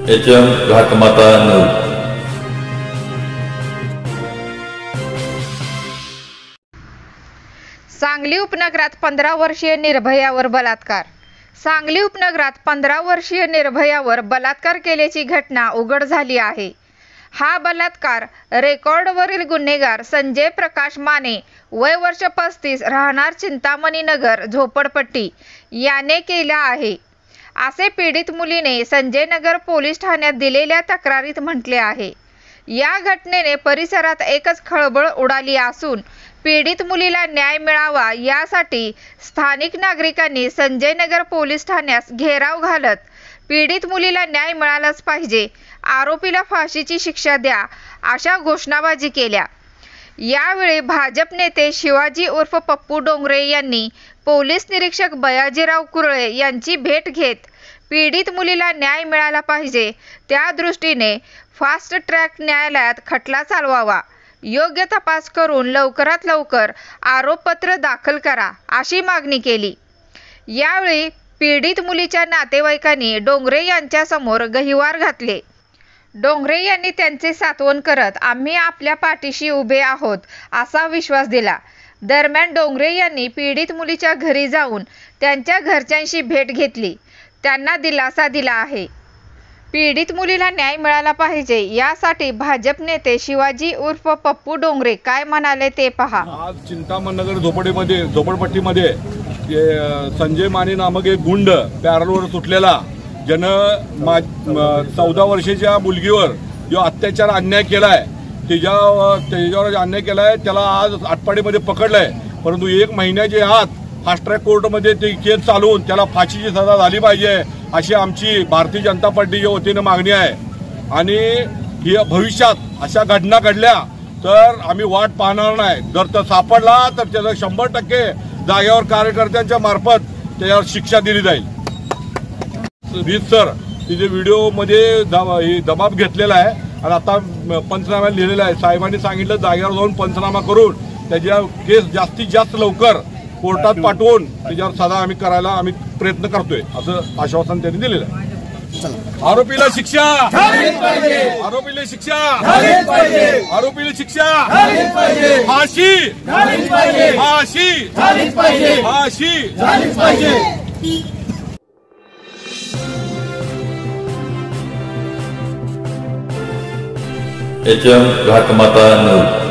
HM घाटमाता news. Sangli उपनगरात 15 वर्षीय निर्भयावर बलात्कार। सांगली उपनगरात 15 वर्षीय निर्भयावर बलात्कार केल्याची घटना उघड झाली आहे। हा बलात्कार रेकॉर्डवरील गुन्हेगार संजय प्रकाश माने वय वर्ष 35 राहणार चिंतामणी नगर झोपडपट्टी याने केला आहे, असे पीडित मुलीने संजय नगर पोलीस ठाण्यात दिलेल्या तक्रारीत म्हटले आहे। या घटनेने परिसरात एकच खळबळ उडाली असून पीडित मुलीला न्याय मिळावा यासाठी स्थानिक नागरिकांनी संजय नगर पोलीस ठाण्यास घेराव घालत पीडित मुलीला न्याय मिळालाच पाहिजे, आरोपीला फाशीची शिक्षा द्या अशा घोषणाबाजी केल्या। यावेळी भाजप नेते शिवाजी उर्फ पप्पू डोंगरे यांनी पोलीस निरीक्षक बयाजीराव कुरळे यांची भेट घेत पीडित मुलीला न्याय मिळाला पाहिजे, त्या दृष्टीने फास्ट ट्रॅक न्यायालयात खटला चालवावा, योग्य तपास करून लवकरात लवकर आरोपपत्र दाखल करा अशी मागणी केली। यावेळी पीडित मुलीच्या नातेवाईकांनी डोंगरे यांच्या समोर गहिवार घातले। डोंगरे यांनी त्यांचे सांत्वन करत आम्ही आपल्या पाठीशी उभे आहोत असा विश्वास दिला। दरम्यान डोंगरे यांनी पीडित मुलीच्या घरी जाऊन त्यांच्या घरच्यांशी भेट घेतली, त्यांना दिलासा दिला आहे। पीडित मुलीला न्याय मिळाला पाहिजे यासाठी भाजप नेते शिवाजी उर्फ पप्पू डोंगरे काय म्हणाले ते पहा। आज चिंतामणी नगर झोपडपट्टीमध्ये संजय माने नामक एक गुंड पॅरलवर सुटलेला ज्यानं 14 वर्षाच्या मुलगीवर जो अत्याचार अन्याय केलाय त्याच्यावर अन्याय केलाय, त्याला आज आटपाडीमध्ये पकडलंय, परंतु 1 महिन्याच्या आत फास्ट ट्रॅक कोर्टमध्ये ती केस चालवून त्याला फाशीची सजा झाली पाहिजे अशी आमची भारतीय जनता पार्टीच्या वतीनं मागणी आहे। आणि ही भविष्यात अशा घटना घडल्या तर आम्ही वाट पाहणार नाही, जर तो सापडला तर त्याला 100% जागेवर कार्यकर्त्यांच्या मार्फत त्याच्यावर शिक्षा दिली जाईल। सर तिथे व्हिडिओमध्ये दबाव घेतलेला आहे आणि आता पंचनामा लिहिलेला आहे। साहेबांनी सांगितलं जागेवर जाऊन पंचनामा करून त्याच्या केस जास्तीत जास्त लवकर कोर्टात पाठवून त्याच्यावर सजा आम्ही करायला आम्ही प्रयत्न करतोय असं आश्वासन त्यांनी दिलेलं आहे। आरोपीला शिक्षा, आरोपीला शिक्षा, आरोपीला शिक्षा, फाशी, फाशी, फाशी। HM घाटमाता news.